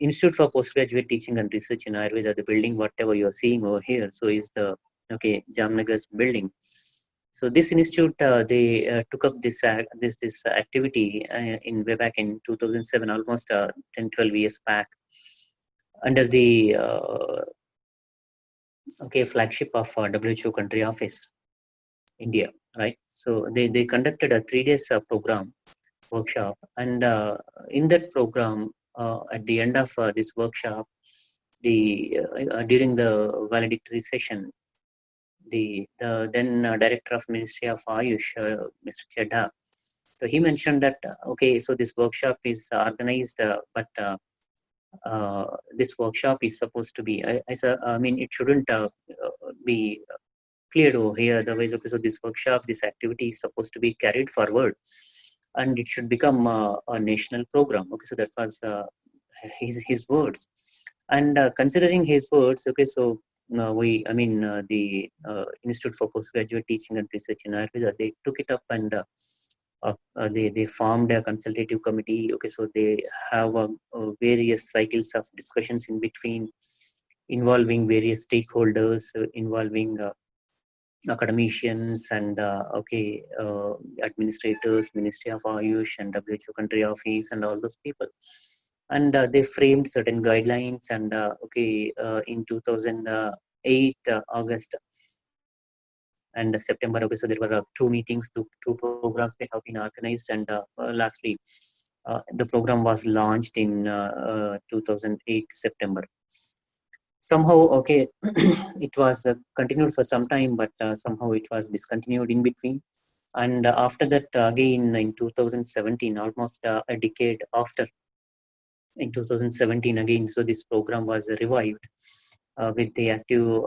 Institute for Postgraduate Teaching and Research in Ayurveda, the building, whatever you are seeing over here, so is the Jamnagar's building. So this institute, they took up this activity in way back in 2007, almost 10-12 years back, under the flagship of WHO country office, India, right? So they conducted a 3 days program workshop, and in that program, at the end of this workshop, during the valedictory session, the then director of Ministry of Ayush, Mr. Chedda, so he mentioned that so this workshop is organized, but this workshop is supposed to be, it shouldn't be cleared over here. Otherwise, so this workshop, this activity is supposed to be carried forward, and it should become a national program. So that was his words, and considering his words, so the Institute for Postgraduate Teaching and Research in Ayurveda, they took it up, and they formed a consultative committee. So they have various cycles of discussions in between, involving various stakeholders, involving academicians and administrators, Ministry of Ayush and WHO country office, and all those people. And they framed certain guidelines, and in 2008 August and September, so there were 2 meetings, two programs they have been organized, and lastly the program was launched in 2008 September. Somehow, it was continued for some time, but somehow it was discontinued in between. And after that, again in 2017, almost a decade after, in 2017 again, so this program was revived with the active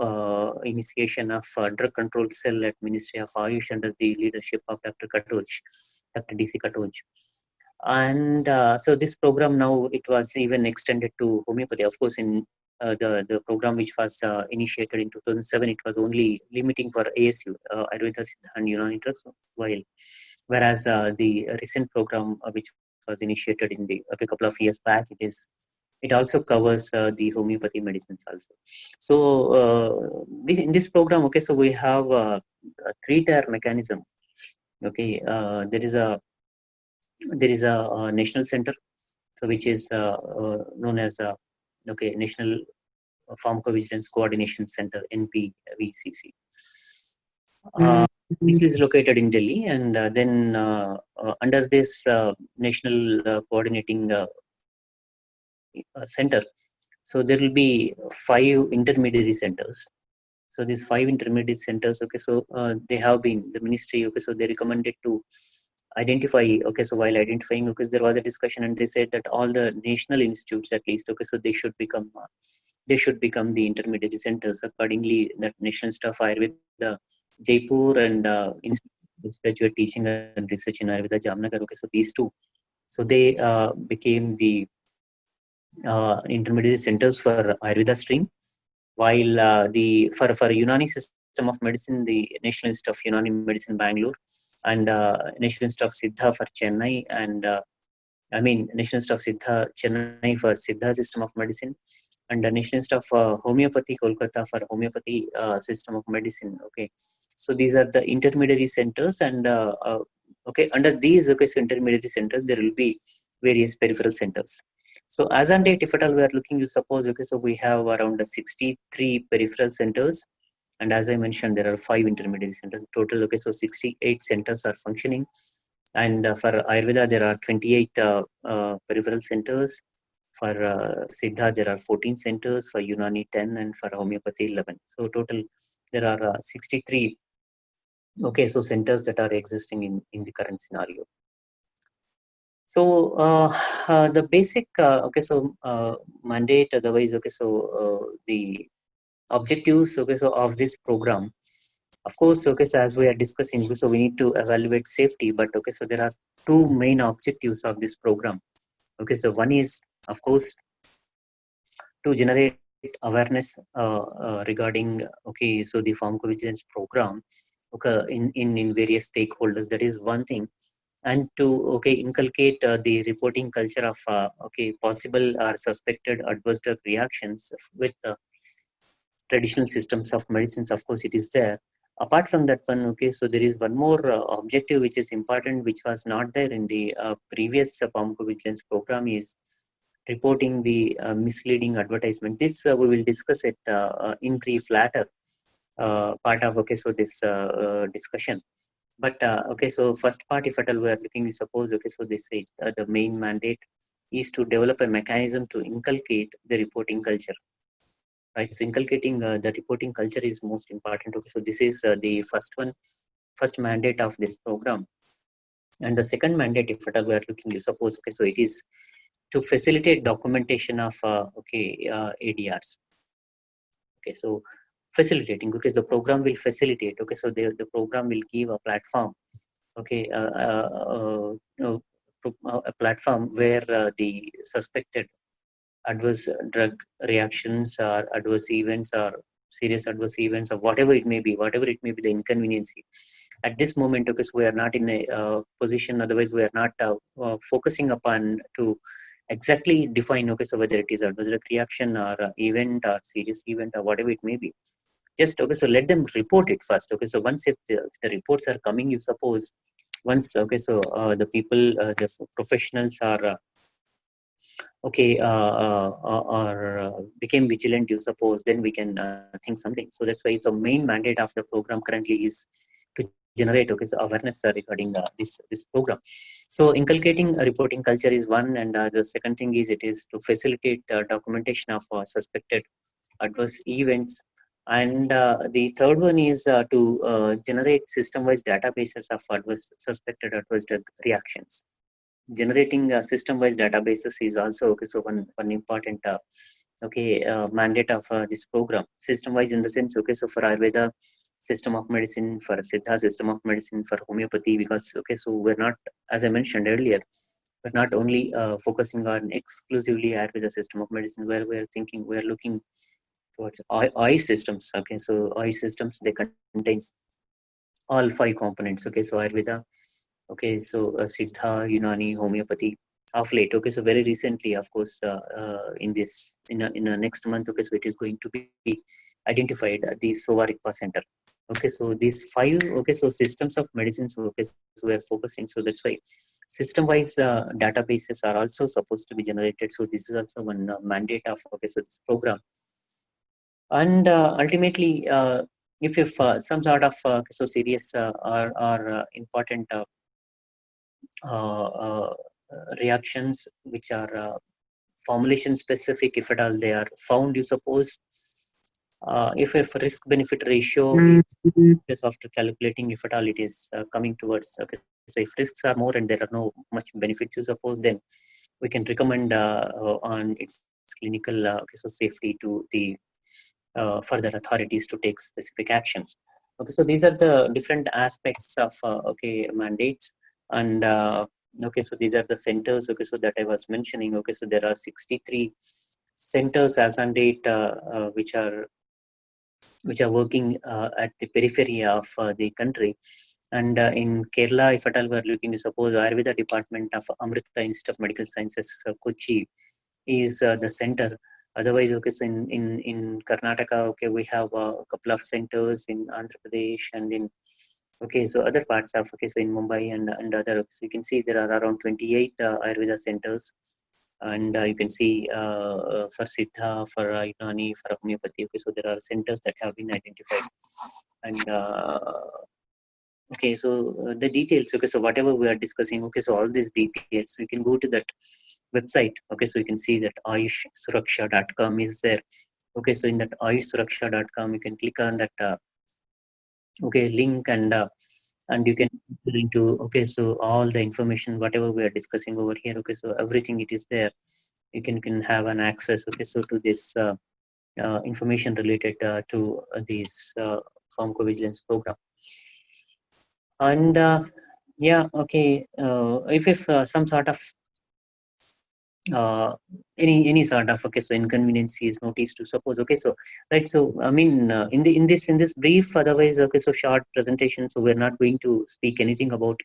initiation of drug control cell at Ministry of Ayush under the leadership of Dr. DC Katoj. And so this program now, it was even extended to homeopathy. Of course, in the program which was initiated in 2007, it was only limiting for ASU, Ayurveda, Siddha and Unani drugs, whereas the recent program which was initiated in a couple of years back, it also covers the homeopathy medicines also. So in this program, so we have a 3-tier mechanism. There is a national center, so which is known as National Pharmacovigilance Coordination Center, NPVCC. This is located in Delhi, and then under this National Coordinating Center, so there will be 5 intermediary centers. So these 5 intermediate centers, so they have been, the ministry, so they recommended to identify, so while identifying, there was a discussion, and they said that all the national institutes at least, so they should become the intermediary centers. Accordingly, that National Institute of Ayurveda Jaipur and Institute of Graduate Teaching and Research in Ayurveda Jamnagar, so these 2, so they became the intermediary centers for Ayurveda stream, while for Unani system of medicine, the National Institute of Unani Medicine Bangalore, and National Institute of Siddha for Chennai, and National Institute of Siddha Chennai for Siddha system of medicine, and the National Institute of Homeopathy Kolkata for homeopathy system of medicine. So these are the intermediary centers, and under these so intermediary centers, there will be various peripheral centers. So as on date, if at all we are looking, you suppose, so we have around 63 peripheral centers, and as I mentioned, there are 5 intermediary centers total. So 68 centers are functioning, and for Ayurveda there are 28 peripheral centers. For Siddha there are 14 centers, for Unani 10, and for homeopathy 11. So total there are 63 so centers that are existing in the current scenario. So the basic mandate, otherwise, so the objectives so of this program, of course, so as we are discussing, so we need to evaluate safety, but so there are 2 main objectives of this program. So one is, of course, to generate awareness regarding so the pharmacovigilance program in various stakeholders. That is one thing. and to inculcate the reporting culture of possible or suspected adverse drug reactions with traditional systems of medicines. Of course, it is there. Apart from that one, so there is one more objective which is important, which was not there in the previous pharmacovigilance program, is reporting the misleading advertisement. This we will discuss it in brief later part of this discussion. But so first part, if at all we are looking, suppose so they say the main mandate is to develop a mechanism to inculcate the reporting culture, right? So inculcating the reporting culture is most important. So this is the first mandate of this program. And the second mandate, if at all we are looking, you suppose so it is to facilitate documentation of ADRs. So facilitating, the program will facilitate. So the program will give a platform, a platform where the suspected adverse drug reactions or adverse events or serious adverse events or whatever it may be the inconvenience at this moment. So we are not in a position, otherwise we are not focusing upon to exactly define so whether it is adverse drug reaction or event or serious event or whatever it may be. Just so let them report it first. So once if the reports are coming, you suppose once so the people, the professionals are became vigilant, you suppose, then we can think something. So that's why it's a main mandate of the program currently is to generate so awareness regarding this program. So inculcating a reporting culture is one, and the second thing is it is to facilitate documentation of suspected adverse events. And the third one is to generate system-wise databases of suspected adverse drug reactions. Generating system-wise databases is also so one important mandate of this program. System-wise in the sense so for Ayurveda system of medicine, for Siddha system of medicine, for homeopathy, because so we're not, as I mentioned earlier, we're not only focusing on exclusively Ayurveda system of medicine, where we're looking towards oil systems. So oil systems, they contains all 5 components. So Ayurveda, so Siddha, Unani, homeopathy of late. So very recently, of course, in a next month, so it is going to be identified the Sovarikpa Center. So these 5 so systems of medicines, so we are focusing. So that's why system-wise databases are also supposed to be generated. So this is also one mandate of so this program. And ultimately, if some sort of so serious or important reactions which are formulation specific, if at all they are found, you suppose if risk benefit ratio is after calculating, if at all it is coming towards so if risks are more and there are no much benefits, you suppose, then we can recommend on its clinical so safety to the further authorities to take specific actions. So these are the different aspects of mandates. And so these are the centers so that I was mentioning. So there are 63 centers as on date which are working at the periphery of the country. And in Kerala, if at all we are looking to suppose Ayurveda department of Amrita Institute of Medical Sciences, Kochi, is the center. Otherwise, so in Karnataka, we have a couple of centers in Andhra Pradesh and in so other parts of so in Mumbai and other. So you can see there are around 28 Ayurveda centers, and you can see for Siddha, for Unani, for homeopathy. So there are centers that have been identified, and so the details. So whatever we are discussing. So all these details, we can go to that website. So you can see that ayushsuraksha.com is there. So in that ayushsuraksha.com, you can click on that link, and you can enter into so all the information whatever we are discussing over here. So everything it is there. You can have an access so to this information related to this pharmacovigilance program. And if some sort of any sort of so inconvenience is noticed, to suppose. So right, so I mean in this brief, otherwise so short presentation, so we're not going to speak anything about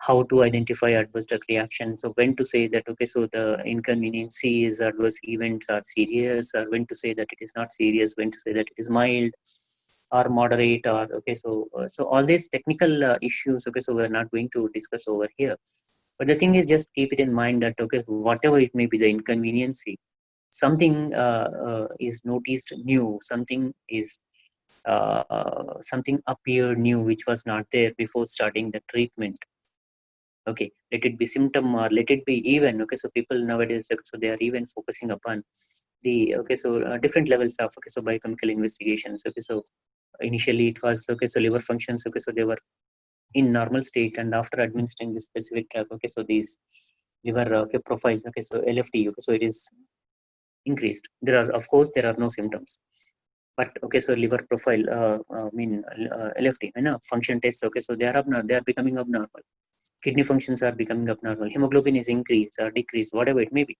how to identify adverse drug reactions, so when to say that okay, so the inconveniency is adverse events are serious, or when to say that it is not serious, when to say that it is mild or moderate, or okay, so all these technical issues, okay, so we're not going to discuss over here. But the thing is, just keep it in mind that okay, whatever it may be the inconveniency, something is noticed new, something appeared new which was not there before starting the treatment. Okay, let it be symptom or let it be even okay, so people nowadays, so they are even focusing upon the okay, so different levels of okay, so biochemical investigations. Okay, so initially it was okay, so liver functions, okay, so they were in normal state, and after administering this specific drug, okay, so these liver okay, profiles, okay, so LFT, okay, so it is increased. There are, of course, there are no symptoms, but okay, so liver profile LFT, you know, function tests, okay, so they are abnormal, they are becoming abnormal. Kidney functions are becoming abnormal, hemoglobin is increased or decreased, whatever it may be,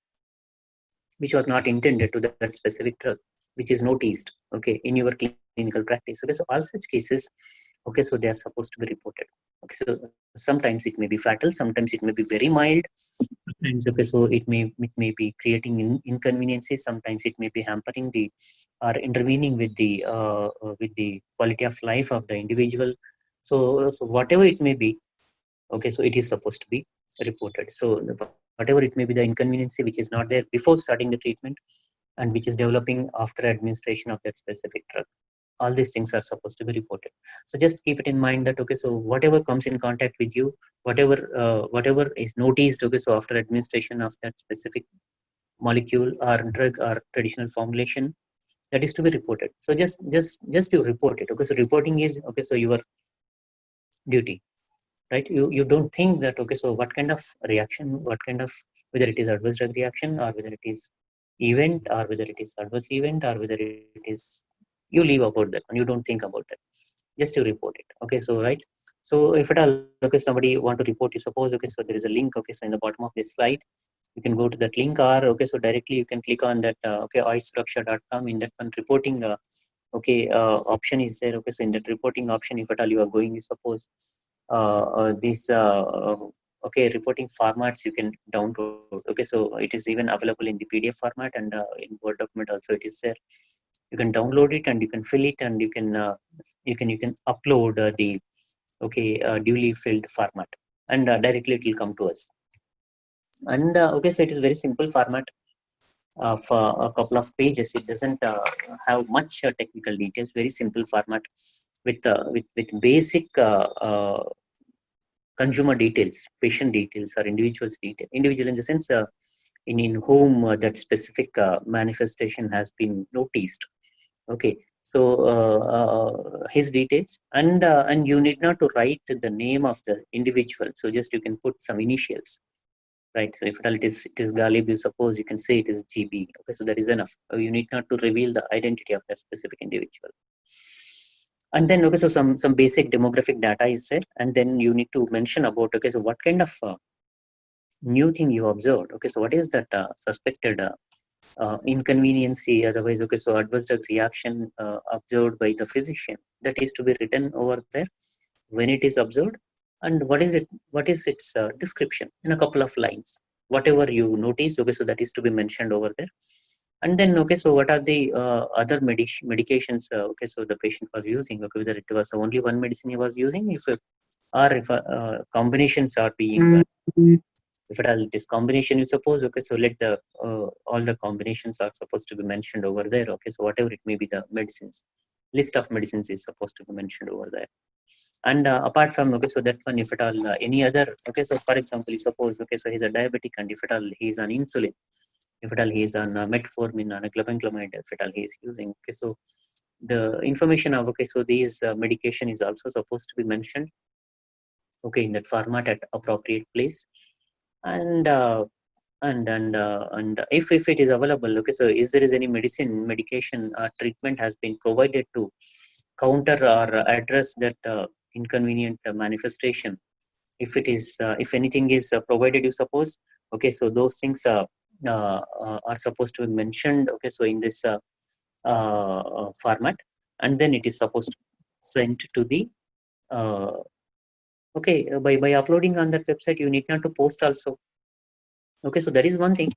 which was not intended to that specific drug, which is noticed okay in your clinical practice. Okay, so all such cases, okay, so they are supposed to be reported. Okay, so sometimes it may be fatal, sometimes it may be very mild, sometimes okay, so it may be creating inconveniences, sometimes it may be hampering the or intervening with the quality of life of the individual. So whatever it may be, okay, so it is supposed to be reported. So whatever it may be the inconvenience which is not there before starting the treatment and which is developing after administration of that specific drug, all these things are supposed to be reported. So just keep it in mind that okay, so whatever comes in contact with you, whatever is noticed, okay, so after administration of that specific molecule or drug or traditional formulation, that is to be reported. So just you report it. Okay, so reporting is okay, so your duty, right? You don't think that okay, so what kind of reaction, what kind of, whether it is adverse drug reaction or whether it is event or whether it is adverse event or whether it is, you leave about that and you don't think about that, just to report it. Okay, so right, so if at all okay, somebody want to report, you suppose okay, so there is a link, okay, so in the bottom of this slide you can go to that link, or okay, so directly you can click on that okay, oisuraksha.com. In that one, reporting okay, option is there. Okay, so in that reporting option, if at all you are going, you suppose these okay, reporting formats you can download. Okay, so it is even available in the PDF format, and in Word document also it is there. You can download it and you can fill it, and you can upload the okay, duly filled format, and directly it will come to us. And okay, so it is very simple format of a couple of pages. It doesn't have much technical details. Very simple format with basic consumer details, patient details, or individual's detail. Individual in the sense in whom that specific manifestation has been noticed. Okay, so his details, and you need not to write the name of the individual. So just you can put some initials, right? So if it is Galib, you suppose you can say it is GB. Okay, so that is enough. You need not to reveal the identity of that specific individual. And then okay, so some basic demographic data is there, and then you need to mention about okay, so what kind of new thing you observed. Okay, so what is that suspected inconveniency, otherwise okay, so adverse drug reaction observed by the physician, that is to be written over there when it is observed, and what is its description in a couple of lines, whatever you notice. Okay, so that is to be mentioned over there. And then okay, so what are the other medications okay, so the patient was using, okay, whether it was only one medicine he was using, if combinations are being if at all it is combination, you suppose. Okay, so let the all the combinations are supposed to be mentioned over there. Okay, so whatever it may be, the medicines, list of medicines is supposed to be mentioned over there. And apart from okay, so that one, if at all any other, okay, so for example, you suppose okay, so he's a diabetic, and if at all he is on insulin, if at all he is on metformin, on a glucosamine, if at all he is using, okay, so the information of okay, so these medication is also supposed to be mentioned, okay, in that format at appropriate place. And and if it is available, okay, so is there is any medication treatment has been provided to counter or address that inconvenient manifestation. If it is if anything is provided, you suppose, okay, so those things are supposed to be mentioned, okay, so in this format, and then it is supposed to send to the uh, Okay, by uploading on that website, you need not to post also. Okay, so that is one thing.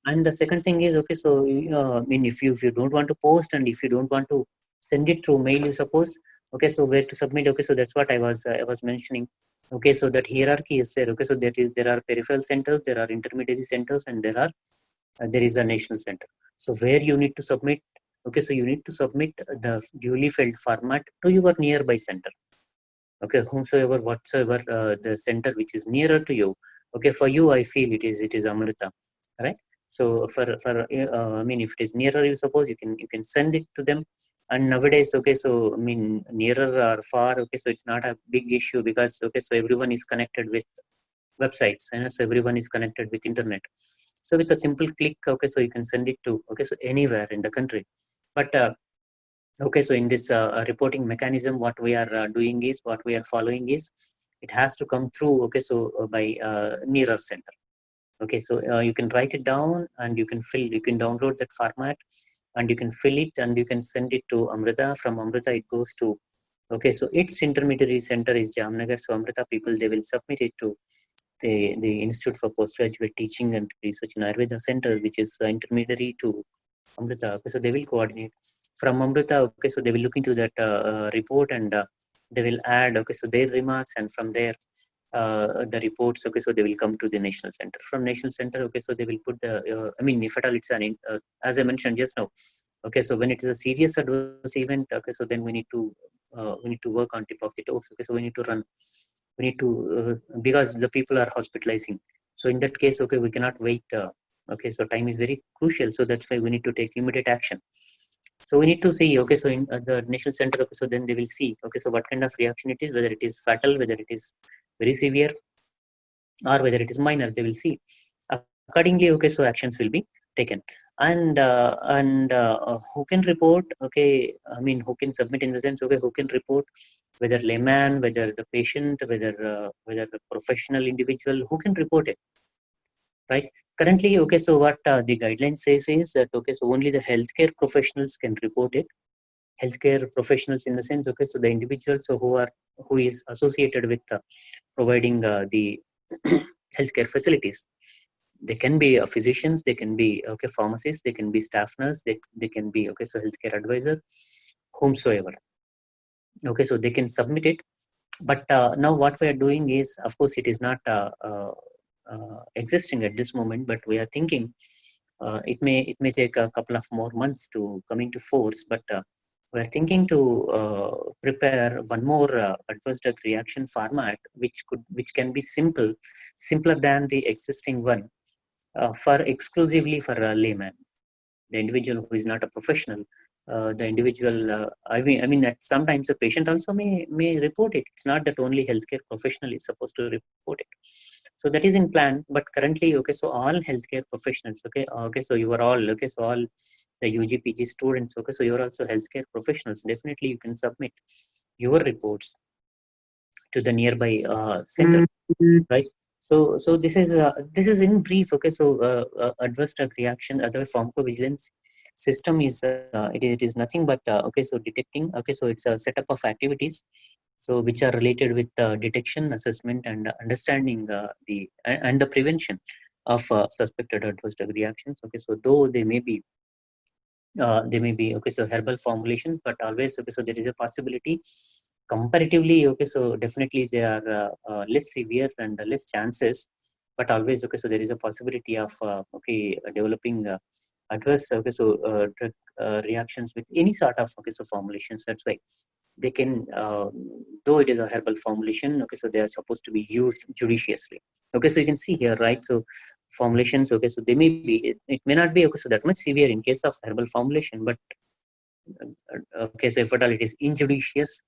And the second thing is, okay, so I mean, if you don't want to post, and if you don't want to send it through mail, you suppose, okay, so where to submit? Okay, so that's what I was mentioning. Okay, so that hierarchy is there. Okay, so that is, there are peripheral centers, there are intermediary centers, and there is a national center. So where you need to submit? Okay, so you need to submit the duly filled format to your nearby center. Okay, whomsoever, whatsoever the center which is nearer to you. Okay, for you, I feel it is Amrita, right? So for I mean, if it is nearer, you suppose, you can send it to them. And nowadays, okay, so I mean, nearer or far, okay, so it's not a big issue, because okay, so everyone is connected with websites, and so everyone is connected with internet. So with a simple click, okay, so you can send it to, okay, so anywhere in the country. But okay, so in this reporting mechanism, what we are doing is, what we are following is, it has to come through, okay, so by nearer center. Okay, so you can write it down, and you can download that format, and you can fill it, and you can send it to Amrita. From Amrita, it goes to, okay, so its intermediary center is Jamnagar. So Amrita people, they will submit it to the Institute for Postgraduate Teaching and Research in Ayurveda Center, which is intermediary to Amrita. Okay, so they will coordinate from Amrita. Okay, so they will look into that report, and they will add, okay, so their remarks, and from there the reports. Okay, so they will come to the national center. From national center, okay, so they will put the. I mean, if at all it's as I mentioned just now. Okay, so when it is a serious adverse event, okay, so then we need to work on tip of the toes. Okay, so we need to run. We need to because the people are hospitalizing. So in that case, okay, we cannot wait. Okay, so time is very crucial. So that's why we need to take immediate action. So we need to see, okay, so in the national center, okay, so then they will see, okay, so what kind of reaction it is, whether it is fatal, whether it is very severe, or whether it is minor. They will see accordingly. Okay, so actions will be taken. And who can report? Okay, I mean, who can submit, in the sense, okay, who can report, whether layman, whether the patient, whether the professional individual, who can report it, right? Currently, okay, so what the guideline says is that, okay, so only the healthcare professionals can report it. Healthcare professionals, in the sense, okay, so the individuals who is associated with providing the healthcare facilities. They can be physicians, they can be, okay, pharmacists, they can be staff nurse, they can be, okay, so healthcare advisor, whomsoever. Okay, so they can submit it. But now what we are doing is, of course, it is not existing at this moment, but we are thinking it may take a couple of more months to come into force. But we are thinking to prepare one more adverse drug reaction format, which can be simpler than the existing one, for exclusively for a layman, the individual who is not a professional. The individual, I mean, at sometimes the patient also may report it. It's not that only healthcare professional is supposed to report it. So that is in plan. But currently, okay, so all healthcare professionals, okay, so you are all, okay, so all the UG students, okay, so you are also healthcare professionals. Definitely, you can submit your reports to the nearby center, right? So this is in brief. Okay, so adverse drug reaction, other pharmacovigilance system is it is nothing but okay, so detecting. Okay, so it's a setup of activities, so which are related with detection, assessment, and understanding and the prevention of suspected adverse drug reactions. Okay, so though they may be okay, so herbal formulations, but always, okay, so there is a possibility comparatively. Okay, so definitely they are less severe and less chances, but always, okay, so there is a possibility of okay, developing adverse, okay, so drug reactions with any sort of, okay, so formulations. That's why they can, though it is a herbal formulation, okay, so they are supposed to be used judiciously. Okay, so you can see here, right? So formulations, okay, so they may be, it may not be, okay, so that much severe in case of herbal formulation. But okay, so if at all it is injudicious,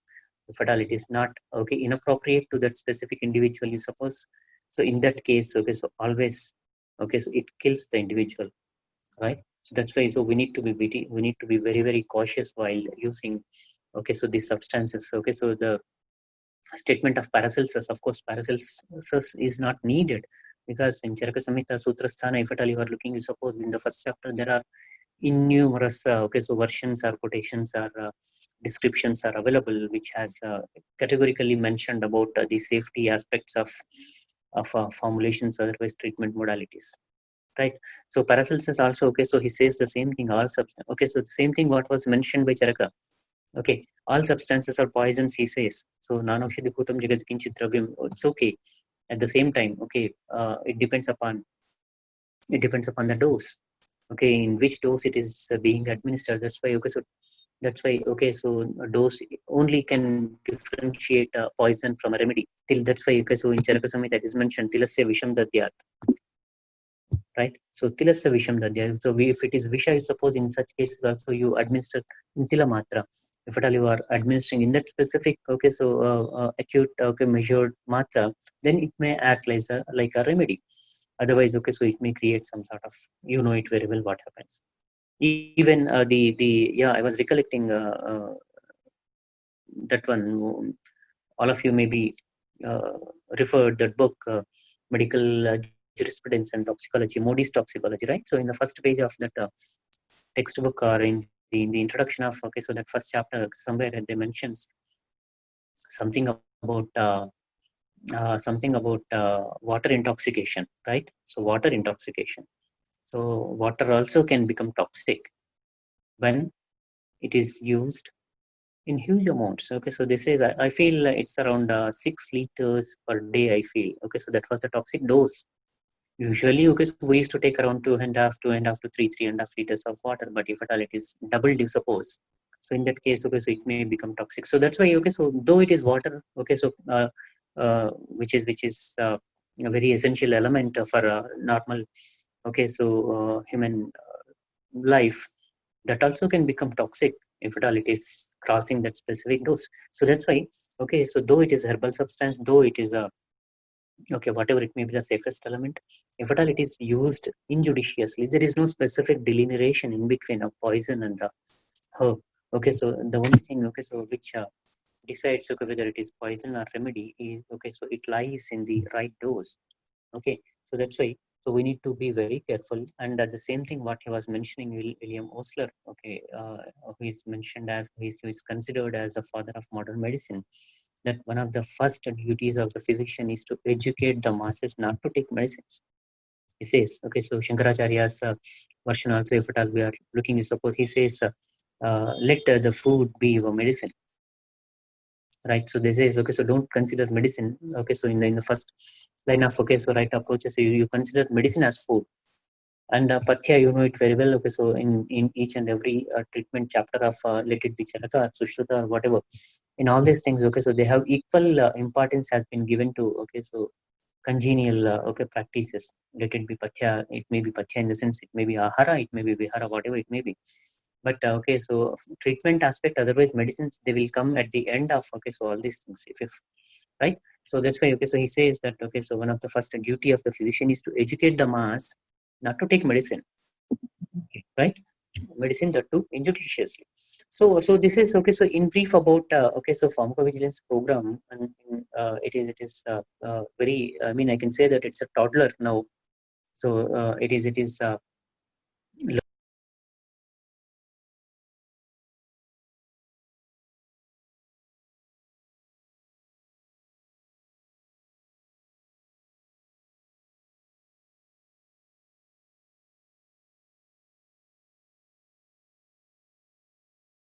if at all it is not, okay, inappropriate to that specific individual, you suppose, so in that case, okay, so always, okay, so it kills the individual, right? So that's why, so we need to be very, very cautious while using, okay, so these substances. Okay, so the statement of Paracelsus, of course, Paracelsus is not needed, because in Charaka Samhita Sutra Sthana, if at all you are looking, you suppose in the first chapter there are innumerous versions or quotations or descriptions are available, which has categorically mentioned about the safety aspects of formulations, otherwise treatment modalities. Right. So Paracelsus also, so he says the same thing. All substance. So the same thing what was mentioned by Charaka. All substances are poisons, he says. So nanaushadhi bhutam jagat kinchit dravyam. It's okay. At the same time, it depends upon the dose. In which dose it is being administered. That's why so a dose only can differentiate poison from a remedy. Till that's why so in Charaka Samhita it is mentioned tilasya visham dadyat. Right. So tilasya visham dadyat. So if it is visha, I suppose in such cases also you administer in tilamatra. If at all you are administering in that specific acute measured matra, then it may act like a remedy. Otherwise, so it may create some sort of, it very well what happens. Even I was recollecting that one. All of you maybe referred that book, Medical Jurisprudence and Toxicology, Modi's Toxicology, right? So in the first page of that textbook, or in the introduction of so that first chapter, somewhere they mentions something about water intoxication, right? So water intoxication. So water also can become toxic when it is used in huge amounts. So they say that I feel it's around 6 liters per day. I feel so that was the toxic dose. Usually, so we used to take around 2.5 to 3.5 liters of water. But if at all it is doubled, you suppose. So in that case, so it may become toxic. So that's why so though it is water, which is a very essential element for normal human life, that also can become toxic if at all it is crossing that specific dose. So that's why so though it is herbal substance, though it is a whatever it may be the safest element, if at all it is used injudiciously, there is no specific delineation in between of poison and the herb. So the only thing so which decides whether it is poison or remedy is so it lies in the right dose. So that's why so we need to be very careful. And the same thing what he was mentioning, William Osler, who is mentioned as who is considered as the father of modern medicine, that one of the first duties of the physician is to educate the masses not to take medicines. He says, so Shankaracharya's version also, if at all we are looking, suppose he says, let the food be your medicine. Right. So they say, so don't consider medicine. So in the first line of so right approaches, so you consider medicine as food. And Pathya, you know it very well. So in each and every treatment chapter of let it be Charaka, Sushruta, or whatever, in all these things, so they have equal importance has been given to so congenial practices. Let it be Pathya, it may be Pathya in the sense, it may be Ahara, it may be Vihara, whatever it may be. But so treatment aspect, otherwise medicines, they will come at the end of so all these things. If right. So that's why so he says that so one of the first duty of the physician is to educate the mass not to take medicine. Right. Medicine that too injudiciously. So this is so in brief about so pharmacovigilance program, and it is very, I mean, I can say that it's a toddler now. So it is